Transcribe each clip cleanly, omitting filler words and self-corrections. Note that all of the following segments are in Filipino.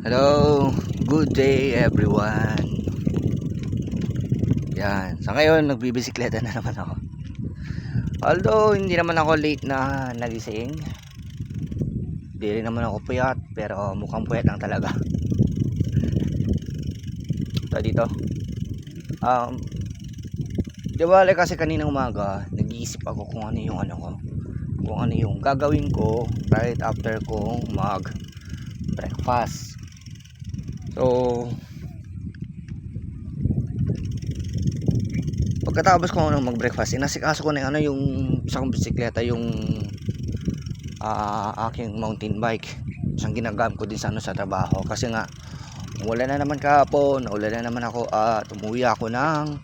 Hello, good day everyone. Yan, sa ngayon nagbibisikleta na naman ako. Although hindi naman ako late na nagising. Hindi rin naman ako puyat, pero mukhang puyat lang talaga. Ito dito. Di ba kasi kaninang umaga, nag-iisip ako kung ano yung kung ano yung gagawin ko right after kong mag breakfast. So pagkatapos ko nang mag-breakfast, inasikaso ko na yung sa kong bisikleta, yung aking mountain bike. Isang ginagamit ko din sa trabaho kasi nga umulan na naman kahapon, naulan na naman ako at umuwi ako ng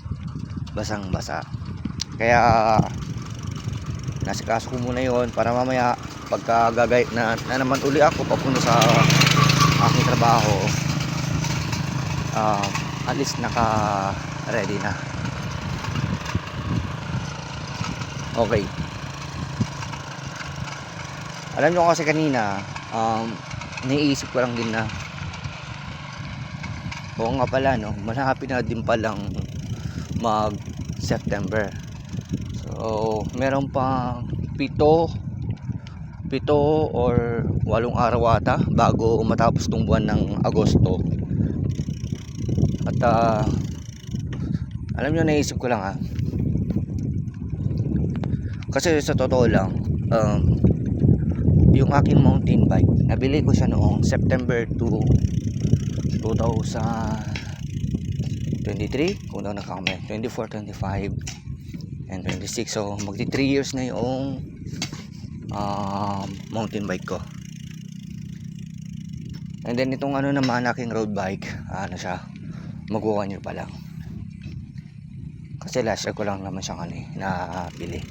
basang-basa. Kaya nasikaso ko muna yon para mamaya pagka na naman uli ako papunta sa aking trabaho, at least naka ready na. Okay. Alam nyo kasi kanina, naiisip ko lang din na oo nga pala, no, malapit na din palang mag September. So meron pang 7 or 8 araw ata bago matapos tong buwan ng Agosto. At alam nyo, naisip ko lang kasi sa totoo lang, yung aking mountain bike, nabili ko siya noong September 2, 2023, kung na kami 24, 25 and 26. So magti 3 years na yung mountain bike ko. And then itong naman aking road bike, siya, magwa 1 year pa lang. Kasi last year ko lang naman siyang nabili.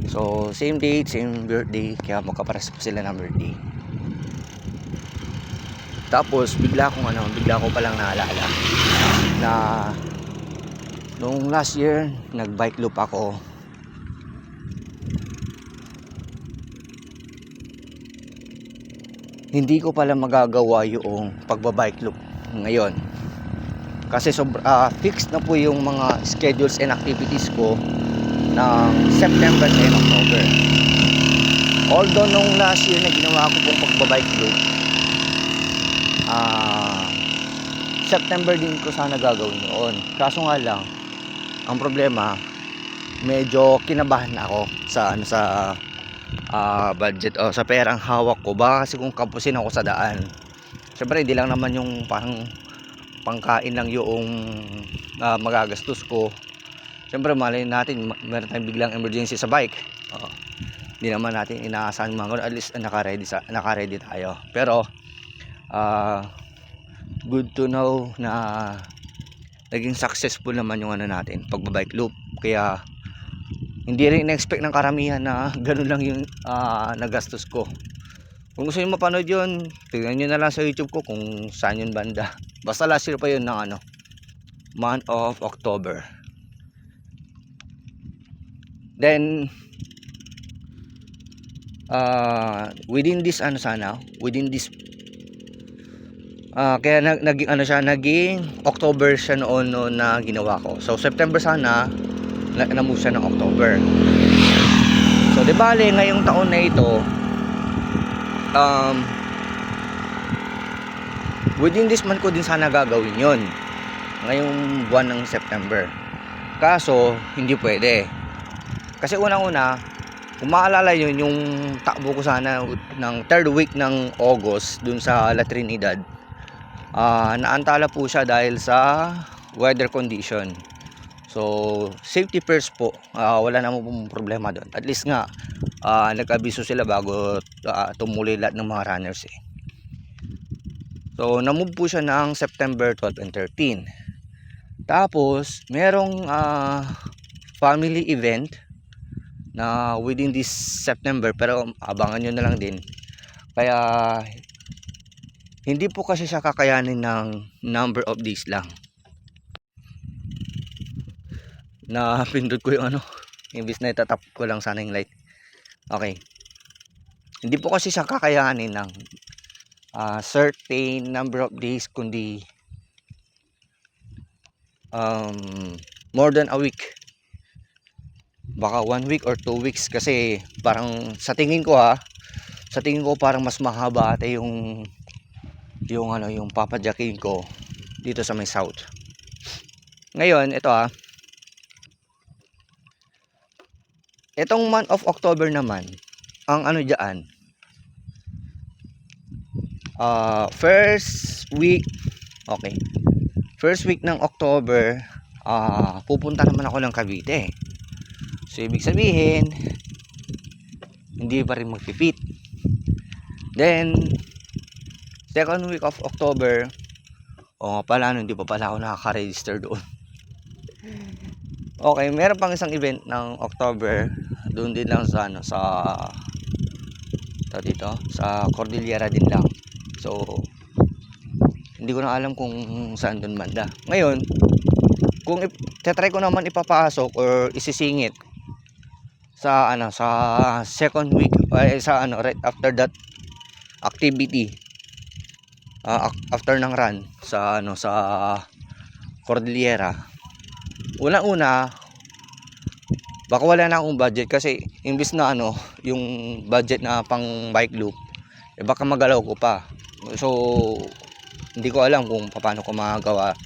So same date, same birthday, kaya magkapares pa sila ng birthday. Tapos bigla ko palang naalala na noong last year nag bike loop ako. Hindi ko pala magagawa yung pagbabike loop ngayon kasi fixed na po yung mga schedules and activities ko ng September and October. Although nung last year na ginawa ko pong pagbabike loop, September din ko sana gagawin noon. Kaso nga lang, ang problema, medyo kinabahan ako sa budget o sa perang hawak ko. Baka kasi kung kapusin ako sa daan, syempre hindi lang naman yung parang pangkain lang yung magagastos ko. Syempre malay natin meron tayong biglang emergency sa bike, hindi naman natin inaasahan mga, at least naka-ready tayo. Pero good to know na naging successful naman yung natin pagbabike loop. Kaya hindi rin in-expect ng karamihan na ganun lang yung nagastos ko. Kung gusto nyo mapanood yun, tignan nyo na lang sa YouTube ko kung saan yun banda. Basta last year pa yun ng month of October. Then within this kaya naging October siya noon na ginawa ko. So September sana na-move siya ng October. So di bale ngayong taon na ito, within this month ko din sana gagawin yon, ngayong buwan ng September. Kaso hindi pwede kasi unang-una, kung maalala yun, yung takbo ko sana ng 3rd week ng August dun sa La Trinidad, naantala po siya dahil sa weather condition. So safety first po, wala namang problema doon. At least nga nag-abiso sila bago tumuloy lahat ng mga runners So na-move po siya ng September 12 and 13. Tapos merong family event na within this September, pero abangan nyo na lang din. Kaya hindi po kasi siya kakayanin ng number of days lang. Na pindot ko yung imbis na itatap ko lang sana yung light. Okay, hindi po kasi siya kakayanin ng certain number of days, kundi more than a week. Baka 1 week or 2 weeks, kasi parang sa tingin ko parang mas mahaba ate yung yung papadyakin ko dito sa may south. Ngayon ito itong month of October naman, ang ano diyan, first week ng October, pupunta naman ako ng Cavite. So ibig sabihin hindi pa rin magpipit. Then second week of October, nga pala, hindi pa pala ako nakaka-register doon. Okay, meron pang isang event ng October doon din lang sa sa Cordillera din lang. So hindi ko na alam kung saan doon banda. Ngayon, kung try ko naman ipapasok or isisingit sa sa second week, right after that activity, after ng run sa sa Cordillera, una baka wala na akong budget, kasi imbis na yung budget na pang bike loop, baka magalaw ko pa. So hindi ko alam kung paano ko magagawa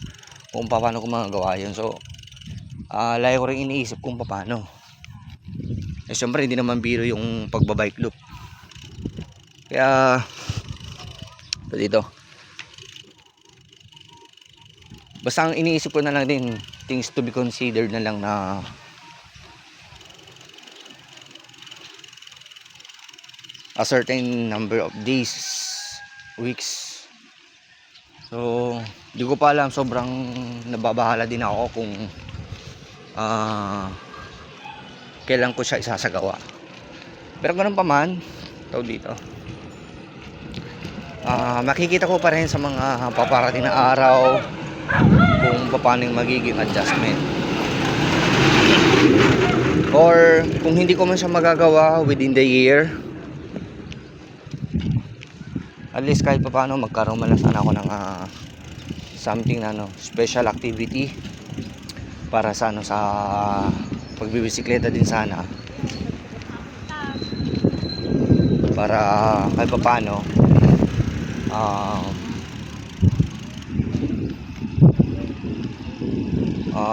yun. So layo ko rin iniisip kung paano. Siyempre hindi naman biro yung pagbabike loop, kaya dito basta ang iniisip ko na lang din, things to be considered na lang, na a certain number of days, weeks. So di ko pa alam, sobrang nababahala din ako kung kailan ko siya isasagawa. Pero ganun pa man, dito makikita ko pa rin sa mga paparating na araw kung paano yung magiging adjustment, or kung hindi ko man siya magagawa within the year, at least kahit paano magkaroon man lang sana ako ng something na special activity para sa sa pagbibisikleta din sana, para kahit paano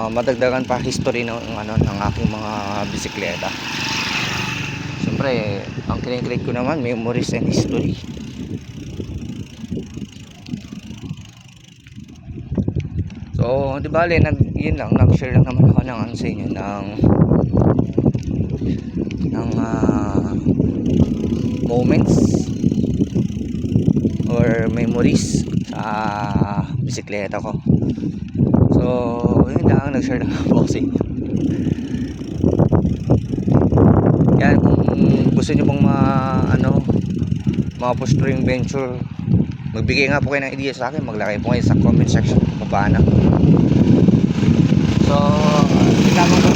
madagdagan pa history ng ng aking mga bisikleta. Siyempre ang kinikrate ko naman memories and history. So di bale, nag-share lang naman ako ng sa inyo ng moments or memories sa bisikleta ko. So yun lang, nag-share lang ako sa inyo. Yan, kung gusto nyo pong mga posturing venture, magbigay nga po kayo ng idea sa akin, maglagay po kayo sa comment section kung paano. So lamang po